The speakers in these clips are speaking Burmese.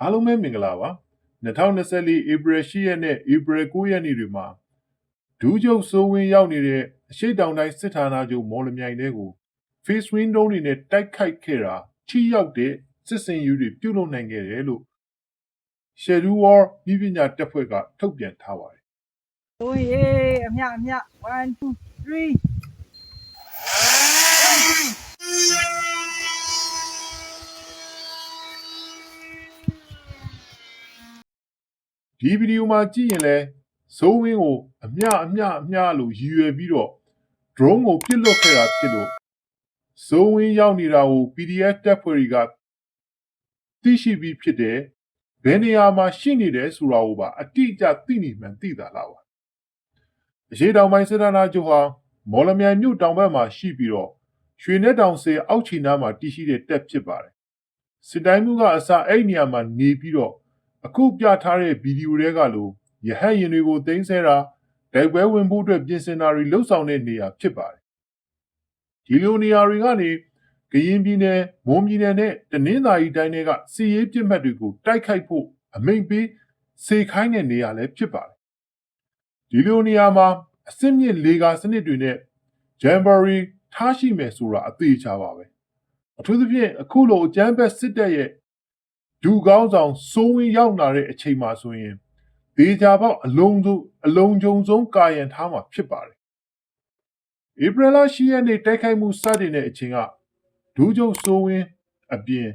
အားလုံးပဲမင်္ဂလာပါ2024 April 10ရက်နဲ့ April 9ရက်နေ့တွေမှာဒူးကျုပ်စိုးဝင်းရောက်နေတဲ့အရှိတောင်တိုင်းစစ်ဌာနချုပ်မော်လမြိုင်တဲကို Face Wing တုံးတွေနဲ့တိုက်ခိုက်ခဲ့တာထိရောက်တဲ့စစ်စင်ယူတွေပြုလုပ်နိုင်ခဲ့တယ်လို့ Schedule War ပြည်ပညာတပ်ဖွဲ့ကထုတ်ပြန်ထားပါတယ်။စိုးဝင်းရေအမြ1 2 3ဒီဗီဒီယိုမှာကြည့်ရင်လဲစိုးဝင်းကိုအမြလို့ရည်ရွယ်ပြီးတော့ drone ကိုပစ်လွတ်ခဲ့တာဖြစ်လို့စိုးဝင်းရောက်နေတာကို PDF တပ်ဖွဲ့တွေကသိရှိပြီးဖြစ်တယ်ဘယ်နေရာမှာရှိနေတယ်ဆိုတာကိုပါအတိအကျသိနေမှန်သိတာလားပါအရှိတောင်ပိုင်းစစ်ဌာနချုပ်ဟာမော်လမြိုင်မြို့တောင်ဘက်မှာရှိပြီးတော့ရွှေနဲ့တောင်ဆယ်အောက်ခြေနားမှာတည်ရှိတဲ့တပ်ဖြစ်ပါတယ်စစ်တိုင်းမှုကအစအဲ့နေရာမှာနေပြီးတော့အခုပြထားတဲ့ဗီဒီယိုတွေကလို့ရဟတ်ရင်တွေကိုသိမ်းဆဲတာတိုက်ပွဲဝင်ဖို့အတွက်ပြင်ဆင်တာတွေလှုပ်ဆောင်တဲ့နေရာဖြစ်ပါတယ်ဒီလိုနေရာတွေကနေကရင်ပြည်နယ်မွန်ပြည်နယ်နဲ့တနင်္သာရီတိုင်းတွေကစီရေးပြစ်မှတ်တွေကိုတိုက်ခိုက်ဖို့အမိန့်ပေးစေခိုင်းတဲ့နေရာလည်းဖြစ်ပါတယ်ဒီလိုနေရာမှာအစစ်မြစ်လေကာစနစ်တွေနဲ့ Jamboree ထားရှိမယ်ဆိုတာအသေးချာပါပဲအထူးသဖြင့်အခုလိုအကြမ်းဖက်စစ်တပ်ရဲ့ဒူကောင်းဆောင်စိုးဝင်းရောက်လာတဲ့အချိန်မှာဆိုရင်ဒေချာပေါက်အလုံးကျုံဆုံးကာယံထားမှာဖြစ်ပါတယ်ဧပြီလ10ရက်နေ့တိုက်ခိုက်မှုစတင်တဲ့အချိန်ကဒူးကျုံစိုးဝင်းအပြင်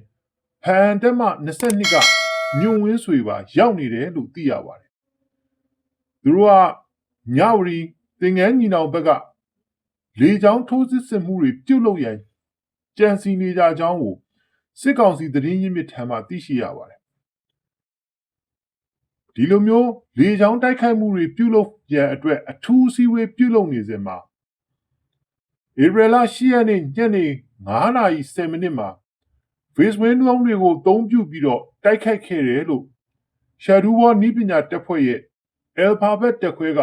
ဖန်တက်မှ22ကညွန့်ဝင်းဆွေပါရောက်နေတယ်လို့သိရပါတယ်သူတို့ကညဝရီသင်္ကန်းညီနောင်ဘက်ကလေကြောင်းထိုးစစ်ဆင်မှုတွေပြုတ်လုပ်ရန်ကြံစီနေကြကြောင်းကိုစစ်ကောင်စီသတင်းရင်းမြစ်ထံမှသိရှိရပါတယ်ဒီလိုမျိုးလေကြောင်းတိုက်ခိုက်မှုတွေပြုလုပ်ရန်အတွက်အထူးအစည်းအဝေးပြုလုပ်နေစဉ်မှာဧပြီလ10ရက်နေ့ညနေ9:10မိနစ်မှာ Face Wing လုံးတွေကိုအသုံးပြုပြီးတော့တိုက်ခိုက်ခဲ့တယ်လို့ Schedule War နည်းပညာတပ်ဖွဲ့ရဲ့ Alphabet တပ်ခွဲက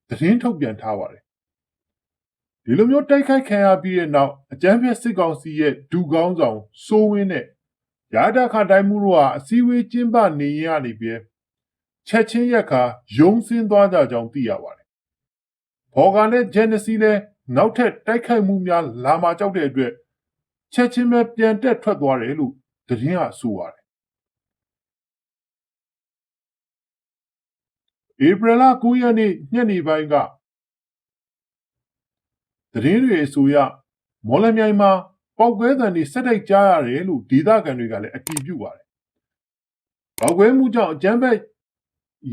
သတင်းထုတ်ပြန်ထားပါတယ်ဒီလိုမျိုးတိုက်ခိုက်ခံရပြီးတဲ့နောက်အကြမ်းဖက်စစ်ကောင်စီရဲ့ဒူကောင်းဆောင်စိုးဝင်းနဲ့ရာဒခတိုင်းမှုတို့ဟာအစည်းအဝေးကျင်းပနေရနေပြီးချက်ချင်းရက်ခါရုံးစင်းသွားကြကြောင်းသိရပါတယ်။ဘော်ကာနဲ့ဂျန်နစီလည်းနောက်ထပ်တိုက်ခိုက်မှုများလာမှကြောက်တဲ့အတွက်ချက်ချင်းပဲပြန်တက်ထွက်သွားတယ်လို့သတင်းကဆိုပါတယ်။ဧပြီလ9ရက်နေ့ညနေပိုင်းကသတင်းတွေအဆိုအရမော်လမြိုင်မှာပေါက်ကွဲသံတွေဆက်တိုက်ကြားရတယ်လို့ဒေသခံတွေကလည်းအတည်ပြုပါတယ်။ပေါက်ကွဲမှုကြောင့်အကြမ်းဖက်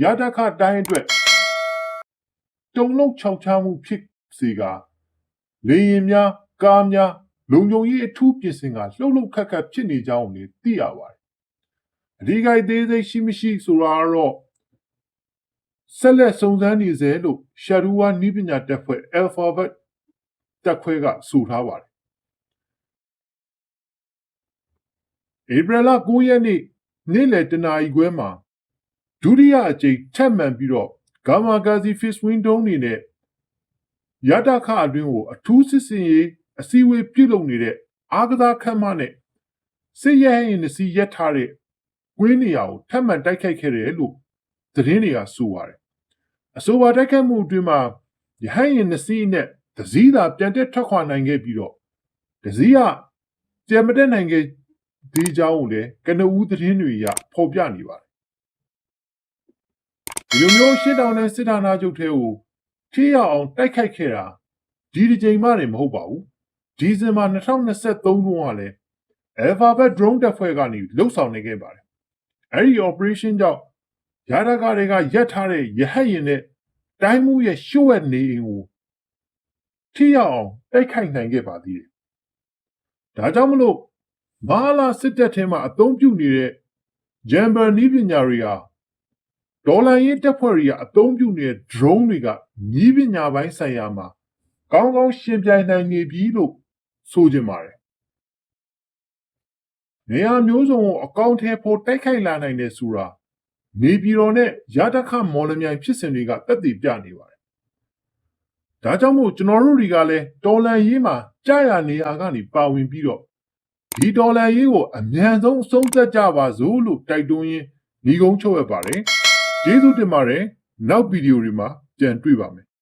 ရဒခတိုင်းအတွက်တုံလုံးခြောက်ခြားမှုဖြစ်စေကလေရင်များကားများလုံခြုံရေးအထူးပြင်ဆင်ကလှုပ်ခတ်ဖြစ်နေကြောင်းလည်းသိရပါတယ်။အဓိကသေးစိတ်ရှိမရှိဆိုတာတော့ဆက်လက်စုံစမ်းနေစေလို့ရှာဒူဝါနီးပညာတပ်ဖွဲ့ Alphabet တပ်ခွဲကဆိုထားပါတယ်။ဧပြီလ9ရက်နေ့နေ့လယ်တနာရီခွဲမှာဒုတိယအကြိမ်ထပ်မံပြီးတော့ဂါမာဂါစီ Face Wing တုံးနေနဲ့ရတခအတွင်းကိုအထူးစစ်စင်ရေးအစည်းအဝေးပြုလုပ်နေတဲ့အားကစားခန်းမနဲ့စစ်ရဲရင်နစီရက်ထားတဲ့ကွင်းနေရာကိုထပ်မံတိုက်ခိုက်ခဲ့တယ်လို့သတင်းတွေကဆိုပါတယ်အဆိုပါတိုက်ခိုက်မှုအတွင်းမှာရဟရင်နစီနဲ့တစည်းသာပြန်တက်ထွက်ခွာနိုင်ခဲ့ပြီးတော့တစည်းကပြန်မတက်နိုင်ခဲ့ဒီကြောင်းကိုလည်းကနဦးသတင်းတွေရဖော်ပြနေပါတယ်ဒီလိုမျိုးရှစ်တောင်နဲ့စစ်ဌာနချုပ်ထဲကိုထိရောက်အောင်တိုက်ခိုက်ခဲ့တာဒီတစ်ကြိမ်မှလည်းမဟုတ်ပါဘူးဒီဇင်ဘာ2023တုန်းကလည်း Alphabet Drone တပ်ဖွဲ့ကနေလှုပ်ဆောင်နေခဲ့ပါတယ်အဲဒီ operation ကြောင့်ရဒကတွေကရက်ထားတဲ့ရဟတ်ရင်နဲ့တိုင်းမှုရဲ့ရှုပ်ဝက်နေအိမ်ကိုထိရောက်အောင်တိုက်ခိုက်နိုင်ခဲ့ပါသေးတယ်ဒါကြောင့်မလို့မဟာလာစစ်တပ်ထဲမှာအသုံးပြုနေတဲ့ Jamber နည်းပညာတွေဟာဒေါ်လာရေးတပ်ဖွဲ့တွေကအသုံးပြုနေတဲ့ drone တွေကနည်းပညာပိုင်းဆိုင်ရာမှာကောင်းကောင်းရှင်ပြိုင်နိုင်နေပြီလို့ဆိုကြပါတယ်။နေရာမျိုးစုံကိုအကောင့်ထဲပေါ်တိုက်ခိုက်လာနိုင်တယ်ဆိုတာနေပြည်တော်နဲ့ရတခမော်လမြိုင်ဖြစ်စဉ်တွေကသက်သေပြနေပါတယ်။ဒါကြောင့်မို့ကျွန်တော်တို့တွေကလည်းတော်လန်ရေးမှာကြာရနေရာကနေပါဝင်ပြီးတော့ ဒီဒေါ်လာရေးကိုအမြန်ဆုံးအဆုံးသတ်ကြပါစို့လို့တိုက်တွန်းရင်းညီကုန်းချုပ်ရပါတယ်ကျေးဇူးတင်ပါတယ်နောက်ဗီဒီယိုတွေမှာပြန်တွေ့ပါမယ်